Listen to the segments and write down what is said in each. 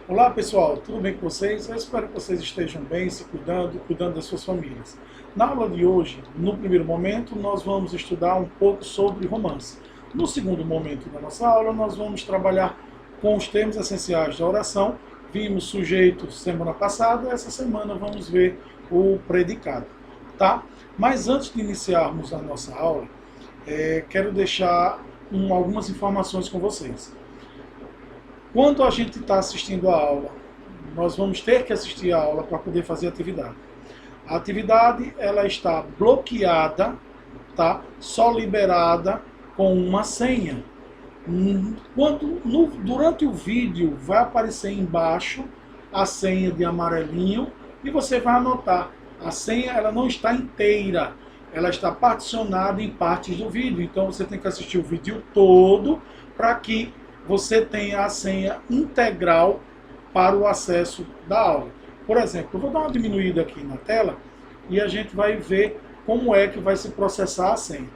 Olá pessoal, tudo bem com vocês? Eu espero que vocês estejam bem, se cuidando, cuidando das suas famílias. Na aula de hoje, no primeiro momento, nós vamos estudar um pouco sobre romance. No segundo momento da nossa aula, nós vamos trabalhar com os termos essenciais da oração. Vimos sujeito semana passada, essa semana vamos ver o predicado, tá? Mas antes de iniciarmos a nossa aula, quero deixar algumas informações com vocês. Quando a gente está assistindo a aula, nós vamos ter que assistir a aula para poder fazer a atividade. A atividade ela está bloqueada, tá? Só liberada com uma senha. Durante o vídeo vai aparecer embaixo a senha de amarelinho e você vai anotar. A senha ela não está inteira, ela está particionada em partes do vídeo. Então você tem que assistir o vídeo todo para que você tenha a senha integral para o acesso da aula. Por exemplo, eu vou dar uma diminuída aqui na tela e a gente vai ver como é que vai se processar a senha.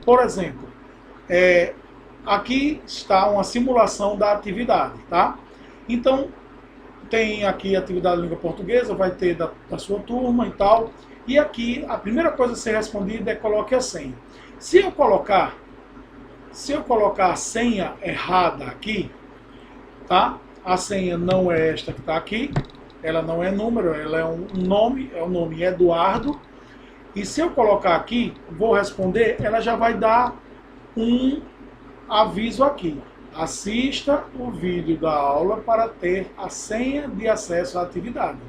Por exemplo, aqui está uma simulação da atividade, tá? Então, tem aqui a atividade de língua portuguesa, vai ter da sua turma e tal. E aqui, a primeira coisa a ser respondida é coloque a senha. Se eu colocar a senha errada aqui, tá? A senha não é esta que está aqui, ela não é número, ela é um nome, é o nome Eduardo. E se eu colocar aqui, vou responder, ela já vai dar um aviso aqui. Assista o vídeo da aula para ter a senha de acesso à atividade,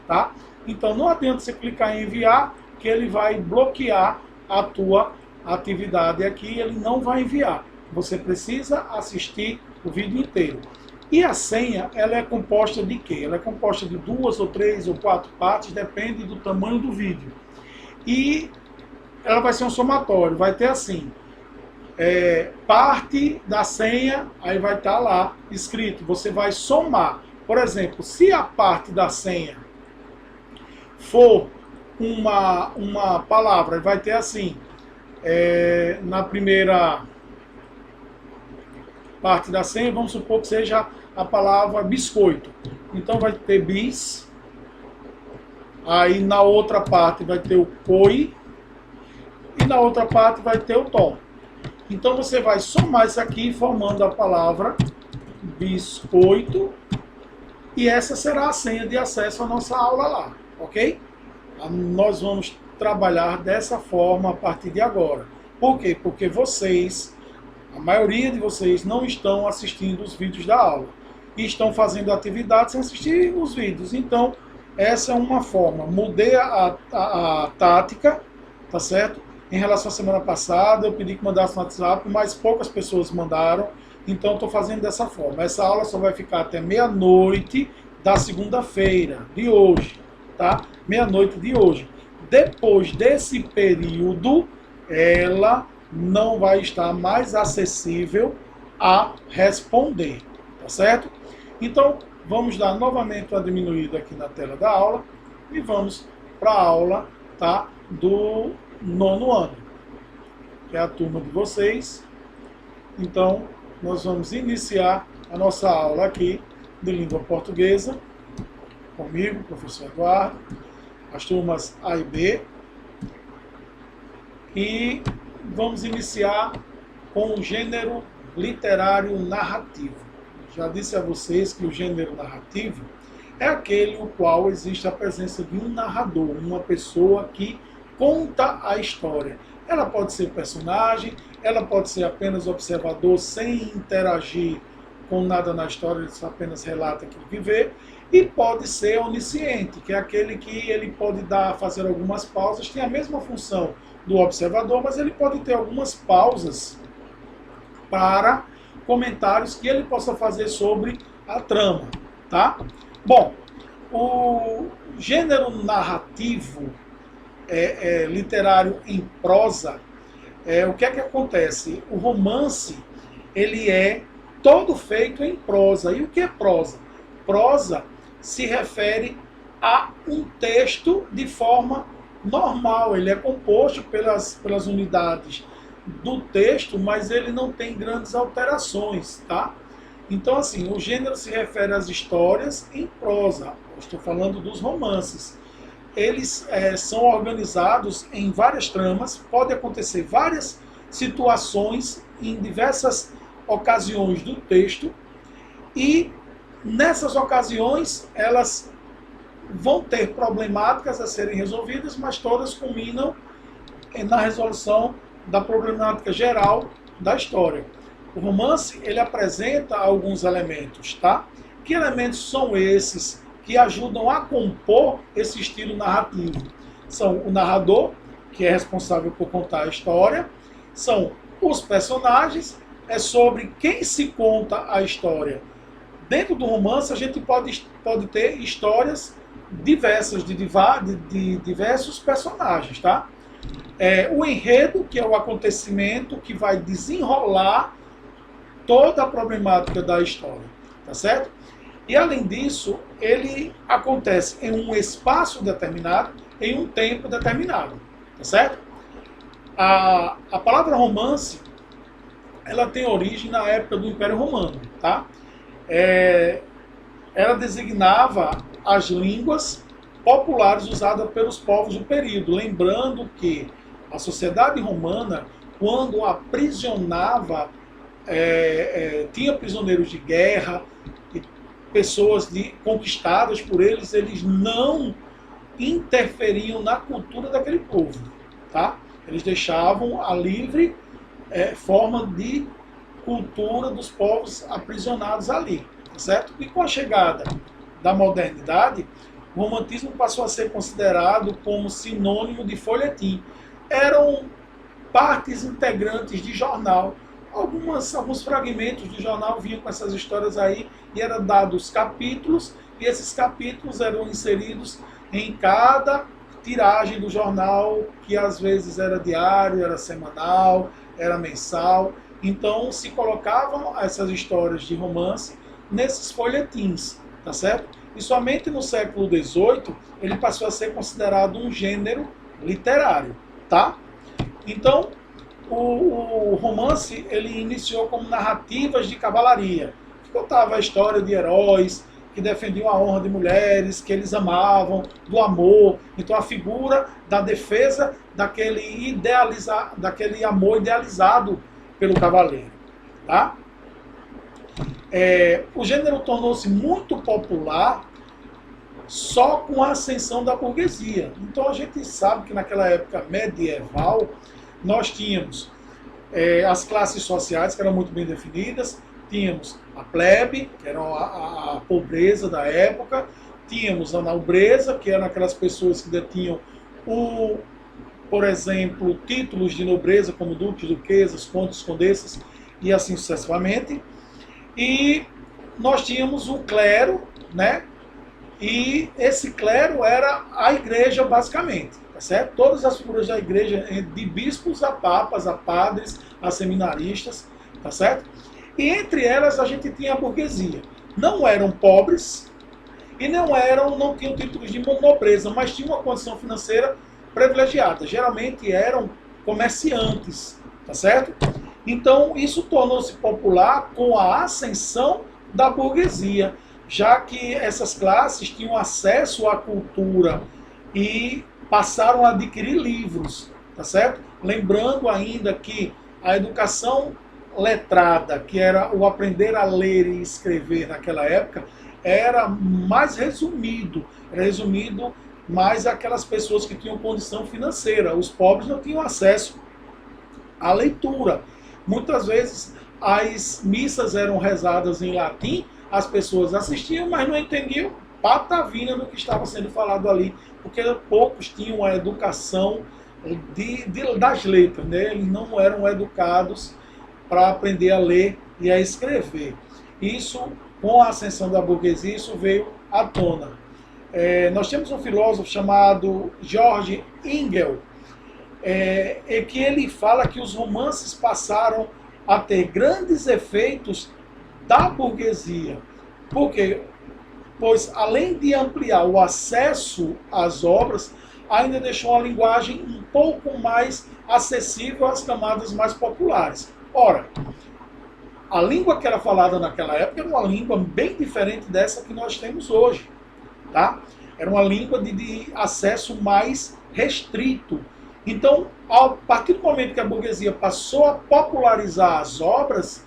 tá? Então não adianta você clicar em enviar, que ele vai bloquear a tua atividade aqui, ele não vai enviar. Você precisa assistir o vídeo inteiro. E a senha, ela é composta de quê? Ela é composta de 2 ou 3 ou 4 partes, depende do tamanho do vídeo. E ela vai ser um somatório, vai ter assim, parte da senha, aí vai estar lá escrito, você vai somar. Por exemplo, se a parte da senha for uma palavra, vai ter assim, na primeira parte da senha, vamos supor que seja a palavra biscoito. Então vai ter bis, aí na outra parte vai ter o coi, e na outra parte vai ter o tom. Então você vai somar isso aqui formando a palavra biscoito, e essa será a senha de acesso à nossa aula lá, ok? Nós vamos trabalhar dessa forma a partir de agora. Por quê? Porque vocês, a maioria de vocês, não estão assistindo os vídeos da aula. E estão fazendo atividades sem assistir os vídeos. Então, essa é uma forma. Mudei a tática, tá certo? Em relação à semana passada, eu pedi que mandasse no WhatsApp, mas poucas pessoas mandaram. Então, estou fazendo dessa forma. Essa aula só vai ficar até meia-noite da segunda-feira, de hoje, tá? Meia-noite de hoje. Depois desse período, ela não vai estar mais acessível a responder, tá certo? Então, vamos dar novamente uma diminuída aqui na tela da aula e vamos para a aula, tá, do 9º ano, que é a turma de vocês. Então, nós vamos iniciar a nossa aula aqui de língua portuguesa, comigo, professor Eduardo, as turmas A e B, e vamos iniciar com o gênero literário narrativo. Já disse a vocês que o gênero narrativo é aquele no qual existe a presença de um narrador, uma pessoa que conta a história. Ela pode ser personagem, ela pode ser apenas observador sem interagir com nada na história, ele só apenas relata aquilo que vê, e pode ser onisciente, que é aquele que ele pode fazer algumas pausas, tem a mesma função do observador, mas ele pode ter algumas pausas para comentários que ele possa fazer sobre a trama, tá? Bom, o gênero narrativo literário em prosa, o que é que acontece? O romance, ele é todo feito em prosa. E o que é prosa? Prosa se refere a um texto de forma normal, ele é composto pelas unidades do texto, mas ele não tem grandes alterações, tá? Então, assim, o gênero se refere às histórias em prosa. Eu estou falando dos romances. Eles são organizados em várias tramas, pode acontecer várias situações em diversas ocasiões do texto, e nessas ocasiões elas vão ter problemáticas a serem resolvidas, mas todas culminam na resolução da problemática geral da história. O romance, ele apresenta alguns elementos, tá? Que elementos são esses que ajudam a compor esse estilo narrativo? São o narrador, que é responsável por contar a história, são os personagens, é sobre quem se conta a história. Dentro do romance, a gente pode ter histórias diversas, de diversos personagens, tá? O enredo, que é o acontecimento que vai desenrolar toda a problemática da história, tá certo? E além disso, ele acontece em um espaço determinado, em um tempo determinado, tá certo? A palavra romance, ela tem origem na época do Império Romano, tá? Ela designava as línguas populares usadas pelos povos do período, lembrando que a sociedade romana, quando aprisionava, tinha prisioneiros de guerra, pessoas conquistadas por eles, eles não interferiam na cultura daquele povo, tá? Eles deixavam a livre forma de cultura dos povos aprisionados ali, tá certo? E com a chegada da modernidade, o romantismo passou a ser considerado como sinônimo de folhetim. Eram partes integrantes de jornal. Alguns fragmentos de jornal vinham com essas histórias aí e eram dados capítulos, e esses capítulos eram inseridos em cada tiragem do jornal, que às vezes era diário, era semanal, era mensal. Então se colocavam essas histórias de romance nesses folhetins, tá certo? E somente no século XVIII ele passou a ser considerado um gênero literário, tá? Então o romance, ele iniciou como narrativas de cavalaria, que contava a história de heróis que defendiam a honra de mulheres, que eles amavam, do amor. Então a figura da defesa daquele amor idealizado pelo cavaleiro, tá? O gênero tornou-se muito popular só com a ascensão da burguesia. Então a gente sabe que naquela época medieval nós tínhamos as classes sociais, que eram muito bem definidas, tínhamos a plebe, que era a pobreza da época, tínhamos a nobreza, que eram aquelas pessoas que detinham, por exemplo, títulos de nobreza, como duques, duquesas, condes, condessas, e assim sucessivamente. E nós tínhamos o clero, né? E esse clero era a igreja, basicamente. Tá certo? Todas as figuras da igreja, de bispos a papas, a padres, a seminaristas, tá certo? E entre elas a gente tinha a burguesia. Não eram pobres e não tinham títulos de nobreza, mas tinham uma condição financeira privilegiada. Geralmente eram comerciantes, tá certo? Então isso tornou-se popular com a ascensão da burguesia, já que essas classes tinham acesso à cultura e passaram a adquirir livros, tá certo? Lembrando ainda que a educação letrada, que era o aprender a ler e escrever naquela época, era mais resumido, mais aquelas pessoas que tinham condição financeira. Os pobres não tinham acesso à leitura. Muitas vezes as missas eram rezadas em latim, as pessoas assistiam, mas não entendiam patavina do que estava sendo falado ali, porque poucos tinham a educação das letras, né? Eles não eram educados para aprender a ler e a escrever. Isso, com a ascensão da burguesia, isso veio à tona. Nós temos um filósofo chamado George Engel, que ele fala que os romances passaram a ter grandes efeitos da burguesia. Por quê? Pois, além de ampliar o acesso às obras, ainda deixou a linguagem um pouco mais acessível às camadas mais populares. Ora, A língua que era falada naquela época era uma língua bem diferente dessa que nós temos hoje, tá? Era uma língua de acesso mais restrito. Então, a partir do momento que a burguesia passou a popularizar as obras,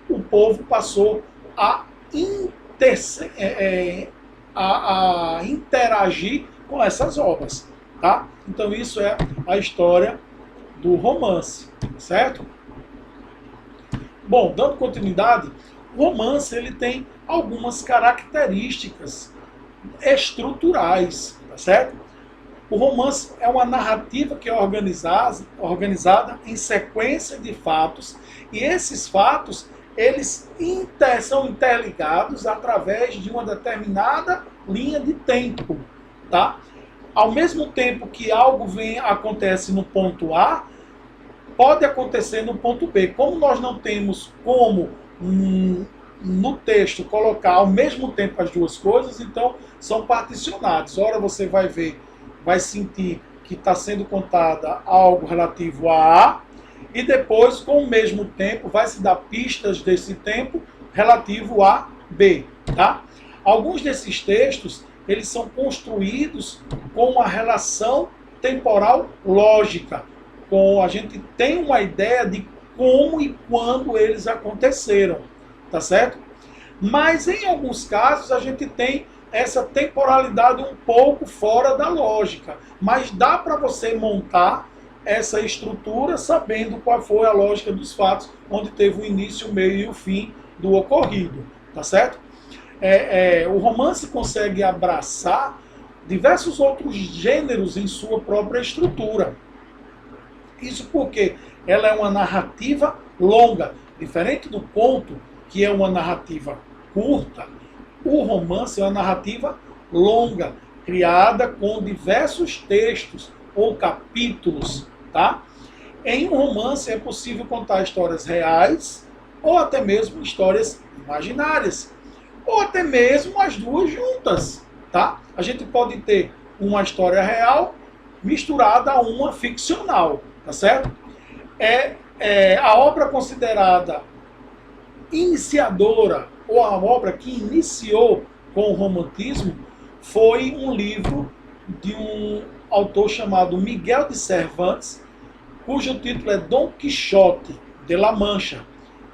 o povo passou a, a interagir com essas obras, tá? Então, isso é a história do romance, certo? Bom, dando continuidade, o romance ele tem algumas características estruturais, tá certo? O romance é uma narrativa que é organizada em sequência de fatos, e esses fatos eles são interligados através de uma determinada linha de tempo, tá? Ao mesmo tempo que algo acontece no ponto A, pode acontecer no ponto B. Como nós não temos como no texto colocar ao mesmo tempo as duas coisas, então são particionados. Ora você vai ver, vai sentir que está sendo contada algo relativo a A, e depois, com o mesmo tempo, vai se dar pistas desse tempo relativo a B, tá? Alguns desses textos, eles são construídos com uma relação temporal lógica. A gente tem uma ideia de como e quando eles aconteceram, tá certo? Mas em alguns casos a gente tem essa temporalidade um pouco fora da lógica, mas dá para você montar essa estrutura sabendo qual foi a lógica dos fatos, onde teve o início, o meio e o fim do ocorrido, tá certo? O romance consegue abraçar diversos outros gêneros em sua própria estrutura. Isso porque ela é uma narrativa longa. Diferente do conto, que é uma narrativa curta, o romance é uma narrativa longa, criada com diversos textos ou capítulos, tá? Em um romance é possível contar histórias reais ou até mesmo histórias imaginárias, ou até mesmo as duas juntas, tá? A gente pode ter uma história real misturada a uma ficcional, tá certo? A obra considerada iniciadora, ou a obra que iniciou com o romantismo, foi um livro de um autor chamado Miguel de Cervantes, cujo título é Dom Quixote de La Mancha.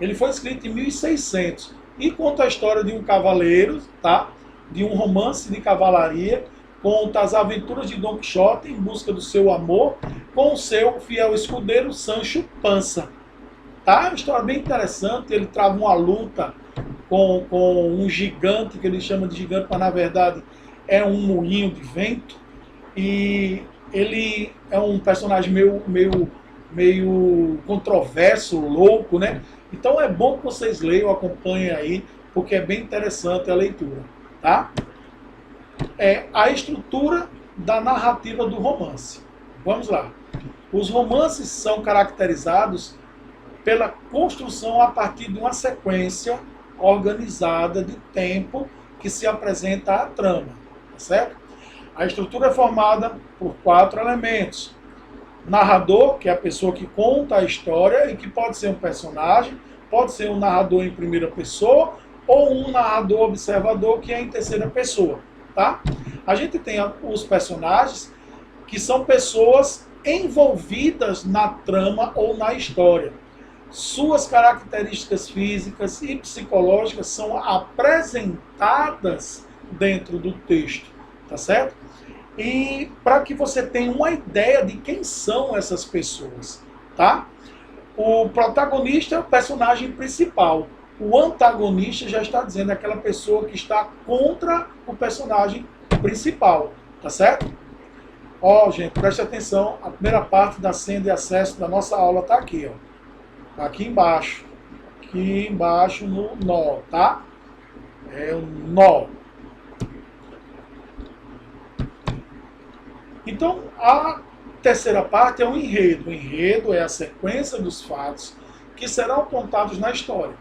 Ele foi escrito em 1600 e conta a história de um cavaleiro, tá? De um romance de cavalaria, conta as aventuras de Dom Quixote em busca do seu amor com o seu fiel escudeiro Sancho Panza. Tá? É uma história bem interessante. Ele trava uma luta com um gigante, que ele chama de gigante, mas na verdade é um moinho de vento. E ele é um personagem meio controverso, louco, né? Então é bom que vocês leiam, acompanhem aí, porque é bem interessante a leitura, tá? A estrutura da narrativa do romance. Vamos lá. Os romances são caracterizados pela construção a partir de uma sequência organizada de tempo que se apresenta à trama, tá certo? A estrutura é formada por 4 elementos. Narrador, que é a pessoa que conta a história e que pode ser um personagem, pode ser um narrador em primeira pessoa ou um narrador observador que é em terceira pessoa, tá? A gente tem os personagens que são pessoas envolvidas na trama ou na história. Suas características físicas e psicológicas são apresentadas dentro do texto, tá certo? E para que você tenha uma ideia de quem são essas pessoas, tá? O protagonista é o personagem principal. O antagonista já está dizendo aquela pessoa que está contra o personagem principal, tá certo? Ó, gente, preste atenção, a primeira parte da senha de acesso da nossa aula está aqui, ó. Tá aqui embaixo no nó, tá? É um nó. Então, a terceira parte é o enredo. O enredo é a sequência dos fatos que serão contados na história.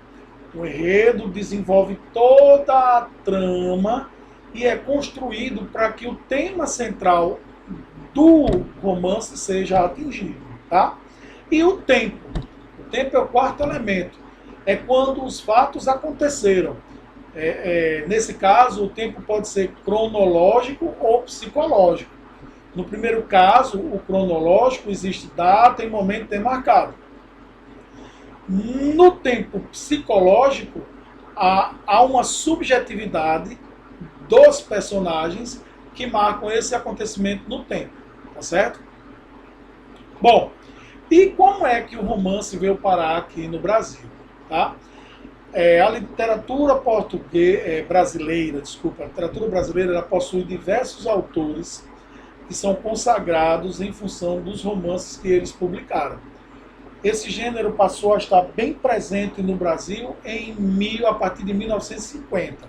O enredo desenvolve toda a trama e é construído para que o tema central do romance seja atingido, tá? E o tempo. O tempo é o quarto elemento. é quando os fatos aconteceram. Nesse caso, o tempo pode ser cronológico ou psicológico. No primeiro caso, o cronológico, existe data e momento demarcado. No tempo psicológico, há uma subjetividade dos personagens que marcam esse acontecimento no tempo, tá certo? Bom, e como é que o romance veio parar aqui no Brasil? Tá? A literatura brasileira, a literatura brasileira, ela possui diversos autores que são consagrados em função dos romances que eles publicaram. Esse gênero passou a estar bem presente no Brasil a partir de 1950.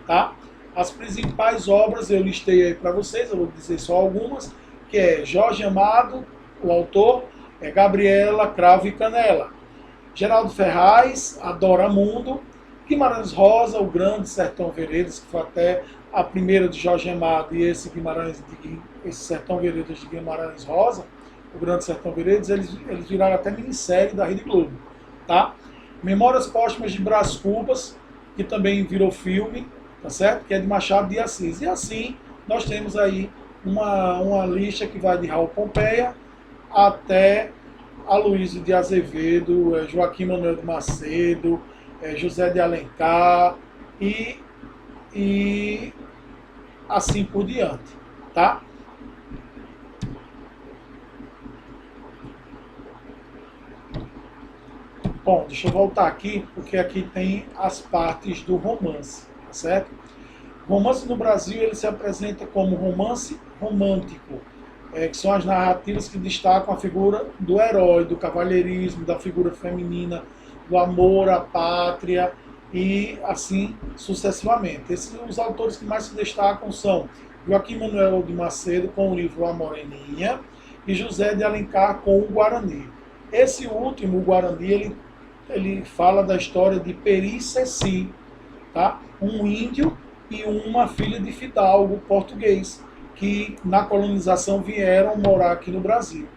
Tá? As principais obras eu listei aí para vocês, eu vou dizer só algumas, que é Jorge Amado, o autor, Gabriela, Cravo e Canela. Geraldo Ferraz, Adoramundo. Guimarães Rosa, O Grande Sertão Veredas, que foi até a primeira de Jorge Amado, e esse Sertão Veredas de Guimarães Rosa, O Grande Sertão Veredas, eles viraram até minissérie da Rede Globo. Tá? Memórias Póstumas de Brás Cubas, que também virou filme, tá certo? Que é de Machado de Assis. E assim, nós temos aí uma lista que vai de Raul Pompeia até Aloysio de Azevedo, Joaquim Manuel de Macedo, José de Alencar e assim por diante, tá? Bom, deixa eu voltar aqui, porque aqui tem as partes do romance, tá certo? O romance no Brasil, ele se apresenta como romance romântico, que são as narrativas que destacam a figura do herói, do cavalheirismo, da figura feminina, do amor à pátria e assim sucessivamente. Esses são os autores que mais se destacam são Joaquim Manuel de Macedo com o livro A Moreninha e José de Alencar com o Guarani. Esse último, o Guarani, ele fala da história de Peri e Ceci, tá? Um índio e uma filha de fidalgo português, que na colonização vieram morar aqui no Brasil.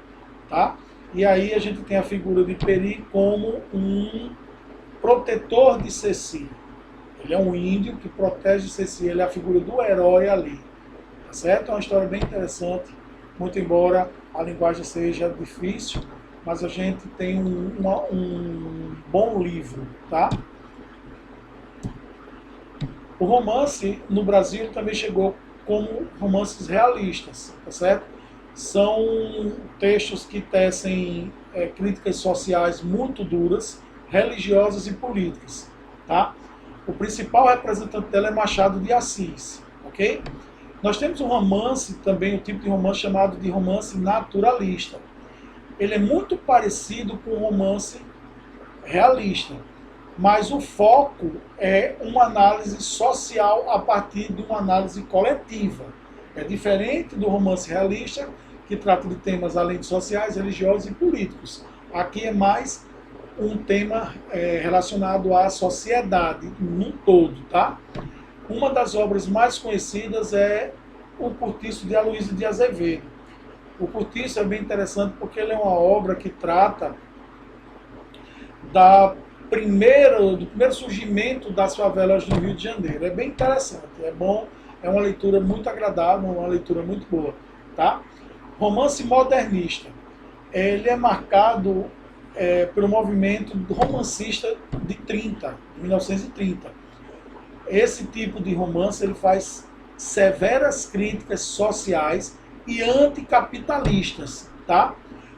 Tá? E aí a gente tem a figura de Peri como um protetor de Ceci. Ele é um índio que protege Ceci, ele é a figura do herói ali. Tá certo? É uma história bem interessante, muito embora a linguagem seja difícil, mas a gente tem um bom livro. Tá? O romance no Brasil também chegou como romances realistas, tá certo? São textos que tecem críticas sociais muito duras, religiosas e políticas, tá? O principal representante dela é Machado de Assis, ok? Nós temos um romance também, um tipo de romance chamado de romance naturalista. Ele é muito parecido com o romance realista, mas o foco é uma análise social a partir de uma análise coletiva. É diferente do romance realista, que trata de temas além de sociais, religiosos e políticos. Aqui é mais um tema relacionado à sociedade num todo. Tá? Uma das obras mais conhecidas é O Cortiço de Aloysio de Azevedo. O Cortiço é bem interessante porque ele é uma obra que trata do primeiro surgimento das favelas do Rio de Janeiro. É bem interessante, é bom, é uma leitura muito agradável, uma leitura muito boa. Tá? Romance modernista. Ele é marcado pelo movimento romancista de 1930. Esse tipo de romance ele faz severas críticas sociais e anticapitalistas. Tá?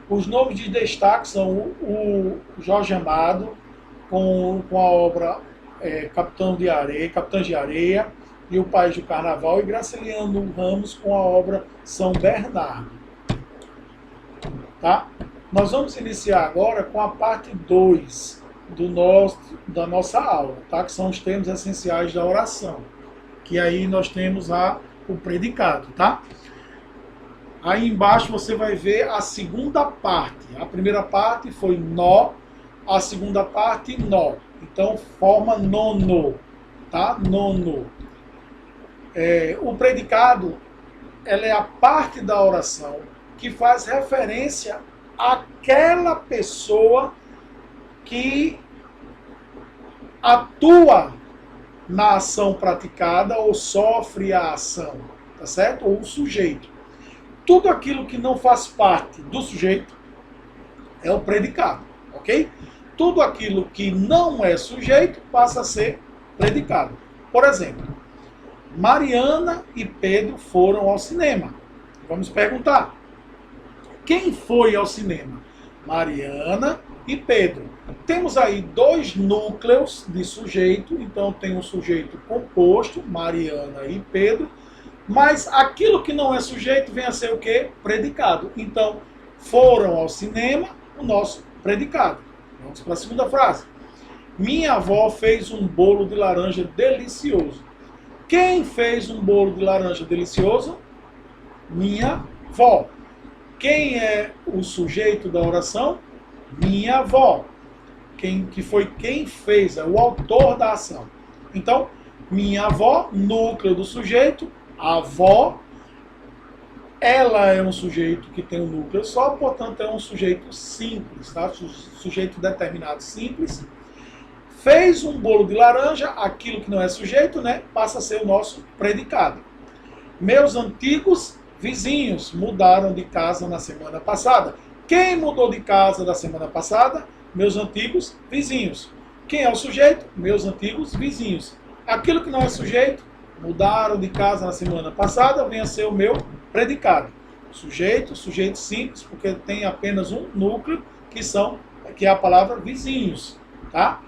Os nomes de destaque são o Jorge Amado, com a obra Capitães de Areia e O País do Carnaval, e Graciliano Ramos com a obra São Bernardo. Tá? Nós vamos iniciar agora com a parte 2 da nossa aula, tá? Que são os termos essenciais da oração, que aí nós temos o predicado. Tá? Aí embaixo você vai ver a segunda parte. A primeira parte foi nó, a segunda parte nó. Então forma nono, tá? Nono. O predicado, ela é a parte da oração que faz referência àquela pessoa que atua na ação praticada ou sofre a ação, tá certo? Ou o sujeito. Tudo aquilo que não faz parte do sujeito é o predicado, ok? Tudo aquilo que não é sujeito passa a ser predicado. Por exemplo, Mariana e Pedro foram ao cinema. Vamos perguntar: quem foi ao cinema? Mariana e Pedro. Temos aí dois núcleos de sujeito, então tem um sujeito composto, Mariana e Pedro, mas aquilo que não é sujeito vem a ser o quê? Predicado. Então, foram ao cinema, o nosso predicado. Vamos para a segunda frase. Minha avó fez um bolo de laranja delicioso. Quem fez um bolo de laranja delicioso? Minha avó. Quem é o sujeito da oração? Minha avó. Quem fez, é o autor da ação. Então, minha avó, núcleo do sujeito, a avó, ela é um sujeito que tem um núcleo só, portanto é um sujeito simples, tá? Sujeito determinado simples. Fez um bolo de laranja, aquilo que não é sujeito, né, passa a ser o nosso predicado. Meus antigos vizinhos mudaram de casa na semana passada. Quem mudou de casa da semana passada? Meus antigos vizinhos. Quem é o sujeito? Meus antigos vizinhos. Aquilo que não é sujeito, mudaram de casa na semana passada, vem a ser o meu predicado. Sujeito simples, porque tem apenas um núcleo, que é a palavra vizinhos, tá?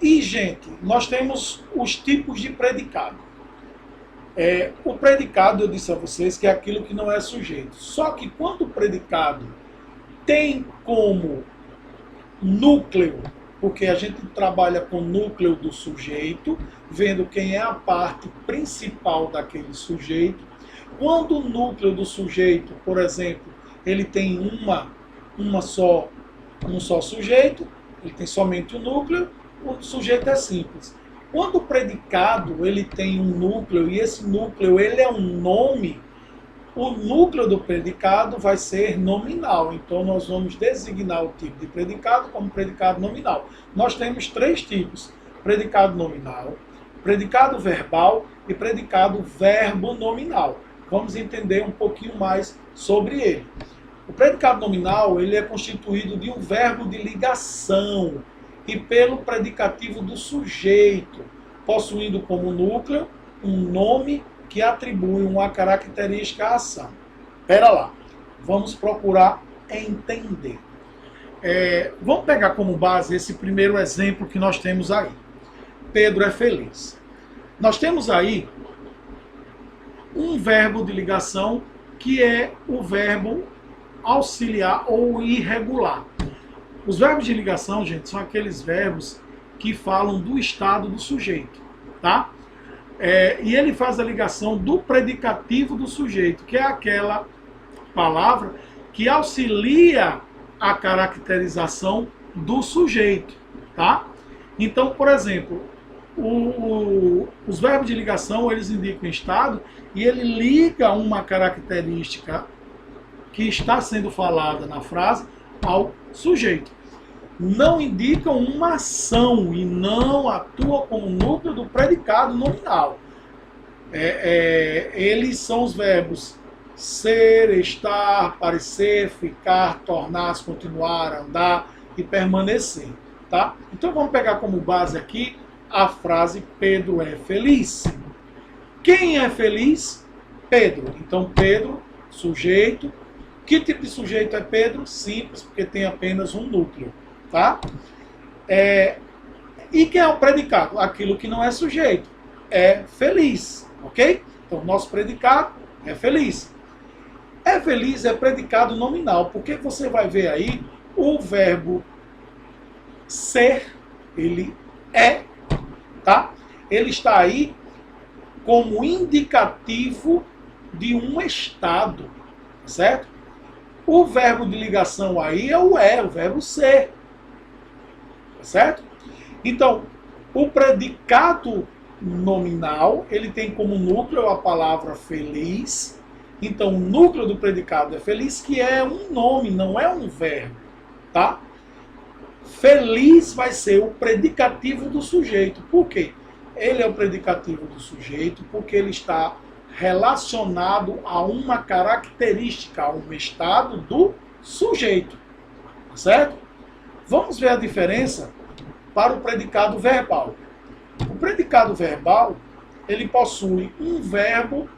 E, gente, nós temos os tipos de predicado. O predicado, eu disse a vocês, que é aquilo que não é sujeito. Só que quando o predicado tem como núcleo, porque a gente trabalha com o núcleo do sujeito, vendo quem é a parte principal daquele sujeito. Quando o núcleo do sujeito, por exemplo, ele tem um só sujeito, ele tem somente o núcleo, o sujeito é simples. Quando o predicado ele tem um núcleo, e esse núcleo ele é um nome, o núcleo do predicado vai ser nominal. Então, nós vamos designar o tipo de predicado como predicado nominal. Nós temos três tipos: predicado nominal, predicado verbal e predicado verbo nominal. Vamos entender um pouquinho mais sobre ele. O predicado nominal ele é constituído de um verbo de ligação e pelo predicativo do sujeito, possuindo como núcleo um nome que atribui uma característica à ação. Espera lá, vamos procurar entender. Vamos pegar como base esse primeiro exemplo que nós temos aí. Pedro é feliz. Nós temos aí um verbo de ligação que é o verbo auxiliar ou irregular. Os verbos de ligação, gente, são aqueles verbos que falam do estado do sujeito, tá? E ele faz a ligação do predicativo do sujeito, que é aquela palavra que auxilia a caracterização do sujeito, tá? Então, por exemplo, os verbos de ligação, eles indicam estado e ele liga uma característica que está sendo falada na frase ao sujeito. Não indicam uma ação e não atuam como núcleo do predicado nominal. Eles são os verbos ser, estar, parecer, ficar, tornar-se, continuar, andar e permanecer. Tá? Então vamos pegar como base aqui a frase Pedro é feliz. Quem é feliz? Pedro. Então Pedro, sujeito. Que tipo de sujeito é Pedro? Simples, porque tem apenas um núcleo. Tá? E quem é o predicado? Aquilo que não é sujeito. É feliz. Ok? Então, nosso predicado é feliz. É feliz é predicado nominal, porque você vai ver aí o verbo ser, ele é, tá? Ele está aí como indicativo de um estado, certo? O verbo de ligação aí é o verbo ser, certo? Então, o predicado nominal, ele tem como núcleo a palavra feliz. Então, o núcleo do predicado é feliz, que é um nome, não é um verbo, tá? Feliz vai ser o predicativo do sujeito. Por quê? Ele é o predicativo do sujeito porque ele está relacionado a uma característica, a um estado do sujeito. Tá certo? Vamos ver a diferença para o predicado verbal. O predicado verbal, ele possui um verbo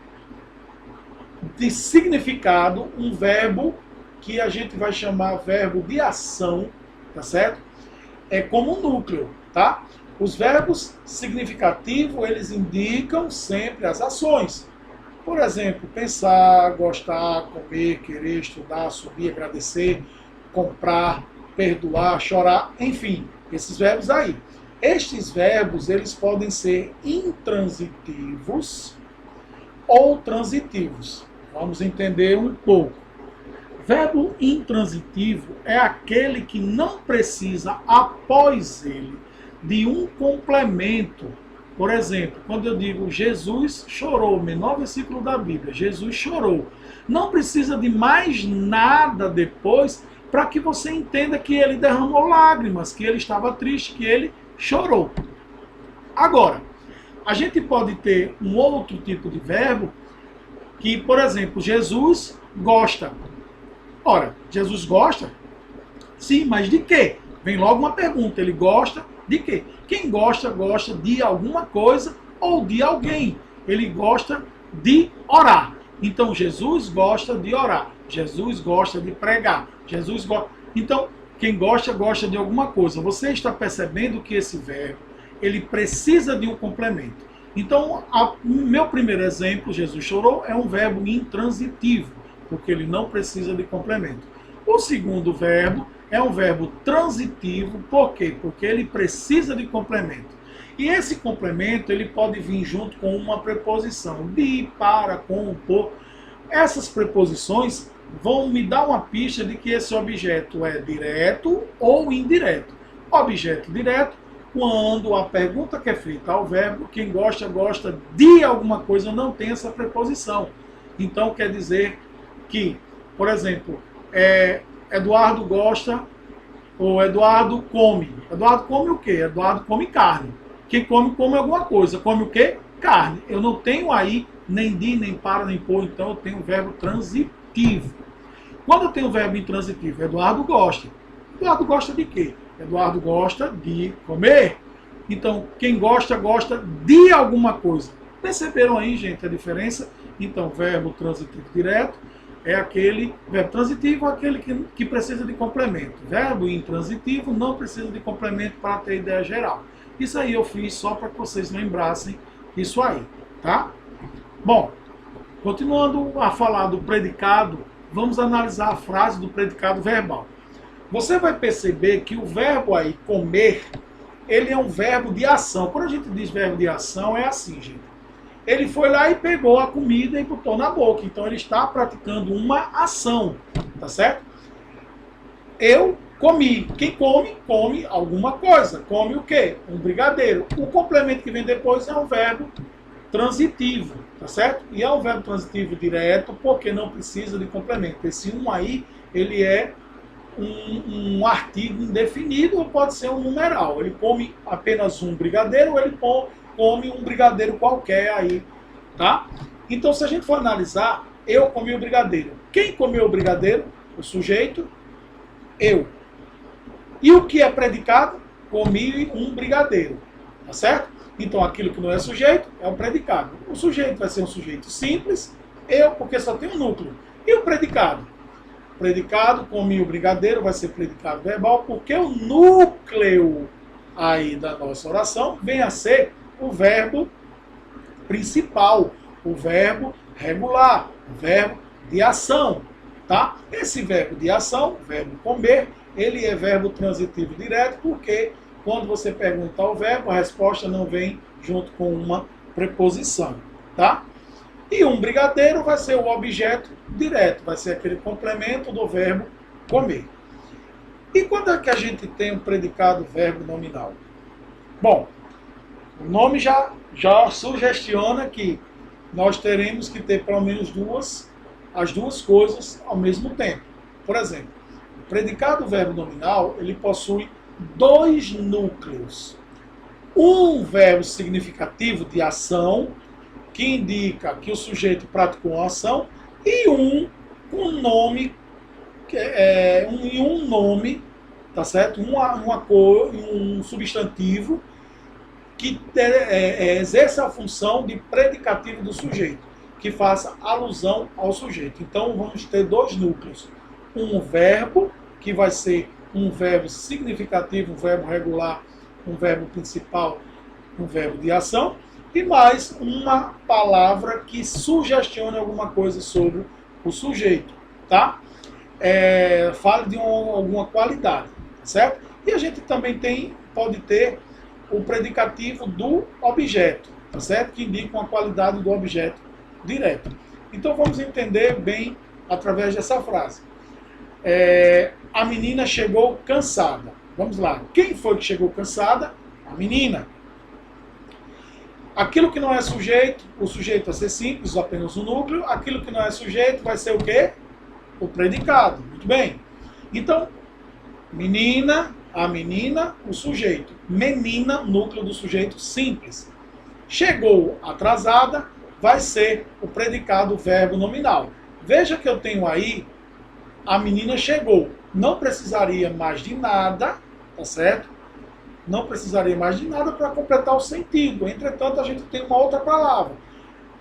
de significado, um verbo que a gente vai chamar verbo de ação, tá certo? É como um núcleo, tá? Os verbos significativos, eles indicam sempre as ações. Por exemplo, pensar, gostar, comer, querer, estudar, subir, agradecer, comprar, perdoar, chorar, enfim, esses verbos aí. Estes verbos, eles podem ser intransitivos ou transitivos. Vamos entender um pouco. Verbo intransitivo é aquele que não precisa, após ele, de um complemento. Por exemplo, quando eu digo Jesus chorou, menor versículo da Bíblia, Jesus chorou. Não precisa de mais nada depois para que você entenda que ele derramou lágrimas, que ele estava triste, que ele chorou. Agora, a gente pode ter um outro tipo de verbo que, por exemplo, Jesus gosta. Ora, Jesus gosta? Sim, mas de quê? Vem logo uma pergunta, ele gosta de quê? Quem gosta, gosta de alguma coisa ou de alguém. Ele gosta de orar. Então, Jesus gosta de orar. Jesus gosta de pregar. Jesus gosta. Então, quem gosta, gosta de alguma coisa. Você está percebendo que esse verbo, ele precisa de um complemento. Então, meu primeiro exemplo, Jesus chorou, é um verbo intransitivo, porque ele não precisa de complemento. O segundo verbo é um verbo transitivo, por quê? Porque ele precisa de complemento. E esse complemento, ele pode vir junto com uma preposição, de, para, com, por. Essas preposições vão me dar uma pista de que esse objeto é direto ou indireto. Objeto direto, quando a pergunta que é feita ao verbo, quem gosta, gosta de alguma coisa, não tem essa preposição. Então, quer dizer que, por exemplo, Eduardo gosta ou Eduardo come. Eduardo come o quê? Eduardo come carne. Quem come, come alguma coisa. Come o quê? Carne. Eu não tenho aí nem de, nem para, nem por, então eu tenho o verbo transitivo. Quando eu tenho o verbo intransitivo, Eduardo gosta. Eduardo gosta de quê? Eduardo gosta de comer. Então, quem gosta, gosta de alguma coisa. Perceberam aí, gente, a diferença? Então, verbo transitivo direto é aquele, verbo transitivo é aquele que precisa de complemento. Verbo intransitivo não precisa de complemento para ter ideia geral. Isso aí eu fiz só para que vocês lembrassem isso aí, tá? Bom, continuando a falar do predicado, vamos analisar a frase do predicado verbal. Você vai perceber que o verbo aí, comer, ele é um verbo de ação. Quando a gente diz verbo de ação, é assim, gente. Ele foi lá e pegou a comida e botou na boca. Então ele está praticando uma ação, tá certo? Eu comi. Quem come, come alguma coisa. Come o quê? Um brigadeiro. O complemento que vem depois é um verbo transitivo, tá certo? E é um verbo transitivo direto porque não precisa de complemento. Esse um aí, ele é um artigo indefinido ou pode ser um numeral. Ele come apenas um brigadeiro ou ele come um brigadeiro qualquer aí, tá? Então, se a gente for analisar, eu comi o brigadeiro. Quem comeu o brigadeiro? O sujeito, eu. E o que é predicado? Comi um brigadeiro, tá certo? Então, aquilo que não é sujeito é o predicado. O sujeito vai ser um sujeito simples, eu, porque só tem um núcleo. E o predicado? Predicado, comi o brigadeiro, vai ser predicado verbal, porque o núcleo aí da nossa oração vem a ser o verbo principal, o verbo regular, o verbo de ação, tá? Esse verbo de ação, o verbo comer, ele é verbo transitivo direto, porque quando você pergunta o verbo, a resposta não vem junto com uma preposição, tá? E um brigadeiro vai ser o objeto direto, vai ser aquele complemento do verbo comer. E quando é que a gente tem um predicado verbo nominal? Bom, o nome já sugestiona que nós teremos que ter pelo menos as duas coisas ao mesmo tempo. Por exemplo, predicado verbo nominal, ele possui dois núcleos. Um verbo significativo de ação, que indica que o sujeito praticou uma ação, e um nome, um nome, tá certo? Uma cor, um substantivo que exerce a função de predicativo do sujeito, que faça alusão ao sujeito. Então vamos ter dois núcleos. Um verbo, que vai ser um verbo significativo, um verbo regular, um verbo principal, um verbo de ação, e mais uma palavra que sugestione alguma coisa sobre o sujeito, tá? Fala de alguma qualidade, certo? E a gente também pode ter o predicativo do objeto, tá certo? Que indica uma qualidade do objeto direto. Então vamos entender bem através dessa frase. A menina chegou cansada. Vamos lá. Quem foi que chegou cansada? A menina. Aquilo que não é sujeito, o sujeito vai ser simples, apenas um núcleo. Aquilo que não é sujeito vai ser o quê? O predicado. Muito bem. Então, menina, a menina, o sujeito. Menina, núcleo do sujeito simples. Chegou atrasada, vai ser o predicado verbo nominal. Veja que eu tenho aí, a menina chegou. Não precisaria mais de nada, tá certo? Não precisaria mais de nada para completar o sentido. Entretanto, a gente tem uma outra palavra.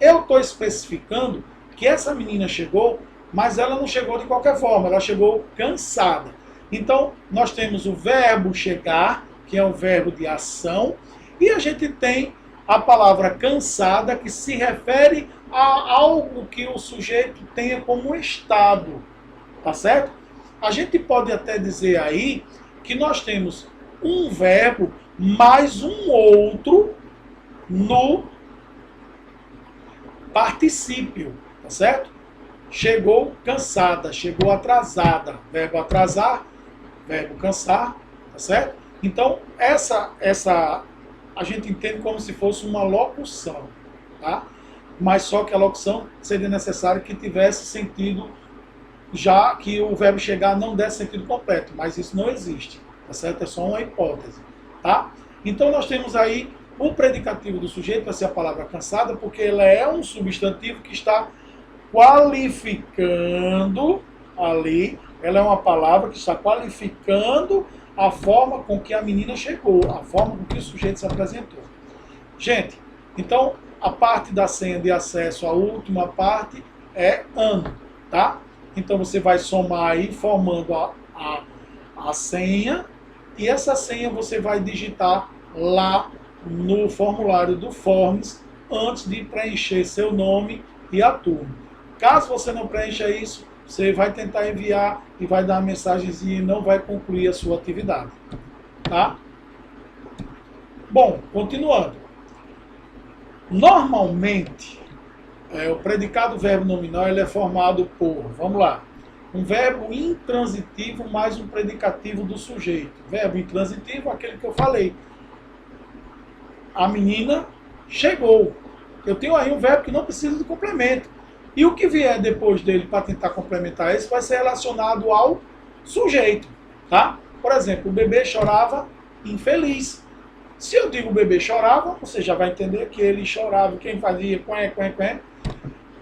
Eu estou especificando que essa menina chegou, mas ela não chegou de qualquer forma, ela chegou cansada. Então, nós temos o verbo chegar, que é um verbo de ação, e a gente tem a palavra cansada, que se refere a algo que o sujeito tenha como estado, tá certo? A gente pode até dizer aí que nós temos um verbo mais um outro no particípio, tá certo? Chegou cansada, chegou atrasada, verbo atrasar, verbo cansar, tá certo? Então, essa a gente entende como se fosse uma locução, tá? Mas só que a locução seria necessário que tivesse sentido, já que o verbo chegar não desse sentido completo, mas isso não existe, tá certo? É só uma hipótese, tá? Então nós temos aí o predicativo do sujeito, vai ser a palavra cansada, porque ela é um substantivo que está qualificando ali, ela é uma palavra que está qualificando a forma com que a menina chegou, a forma com que o sujeito se apresentou. Gente, então a parte da senha de acesso, a última parte, é ano, tá? Então você vai somar aí, formando a senha, e essa senha você vai digitar lá no formulário do Forms antes de preencher seu nome e a turma. Caso você não preencha isso, você vai tentar enviar e vai dar uma mensagenzinha e não vai concluir a sua atividade. Tá? Bom, continuando. Normalmente, o predicado verbo nominal ele é formado por, vamos lá, um verbo intransitivo mais um predicativo do sujeito. Verbo intransitivo, aquele que eu falei. A menina chegou. Eu tenho aí um verbo que não precisa de complemento. E o que vier depois dele para tentar complementar esse vai ser relacionado ao sujeito. Tá? Por exemplo, o bebê chorava infeliz. Se eu digo o bebê chorava, você já vai entender que ele chorava, quem fazia quen,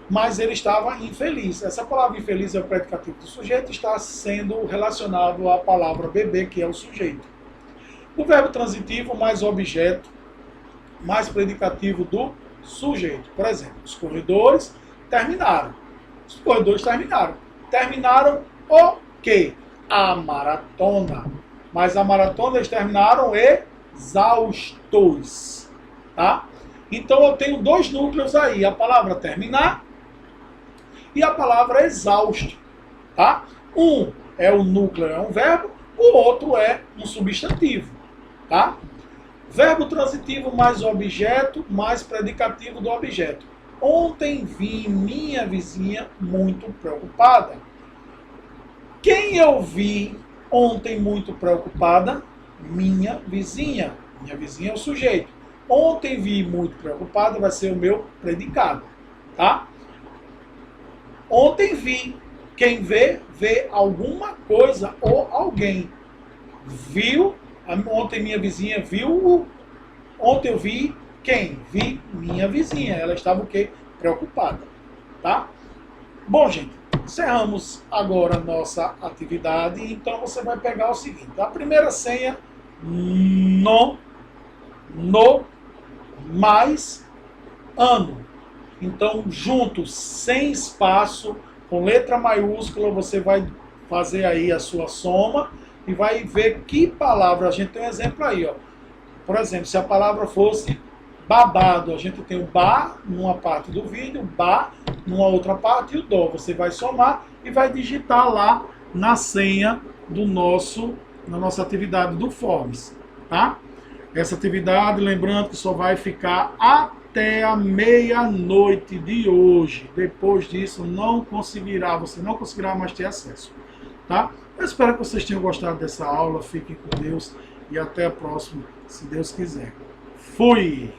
mas ele estava infeliz. Essa palavra infeliz é o predicativo do sujeito, está sendo relacionado à palavra bebê, que é o sujeito. O verbo transitivo mais objeto, mais predicativo do sujeito. Por exemplo, os corredores terminaram. Os corredores terminaram. Terminaram o quê? A maratona. Mas a maratona eles terminaram exaustos. Tá? Então eu tenho dois núcleos aí. A palavra terminar e a palavra exausto. Tá? Um é o núcleo, é um verbo. O outro é um substantivo. Tá? Verbo transitivo mais objeto, mais predicativo do objeto. Ontem vi minha vizinha muito preocupada. Quem eu vi ontem muito preocupada? Minha vizinha. Minha vizinha é o sujeito. Ontem vi muito preocupada vai ser o meu predicado. Tá? Ontem vi. Quem vê, vê alguma coisa ou alguém. Viu? Ontem minha vizinha viu. Ontem eu vi quem? Vi minha vizinha. Ela estava o quê? Preocupada. Tá? Bom, gente, encerramos agora a nossa atividade. Então você vai pegar o seguinte. A primeira senha, no, mais, ano. Então, junto, sem espaço, com letra maiúscula, você vai fazer aí a sua soma e vai ver que palavra. A gente tem um exemplo aí, ó. Por exemplo, se a palavra fosse babado, a gente tem o ba numa parte do vídeo, ba numa outra parte e o dó. Você vai somar e vai digitar lá na senha na nossa atividade do Forms, tá? Essa atividade, lembrando que só vai ficar até a meia-noite de hoje. Depois disso, você não conseguirá mais ter acesso, tá? Eu espero que vocês tenham gostado dessa aula. Fiquem com Deus e até a próxima, se Deus quiser. Fui!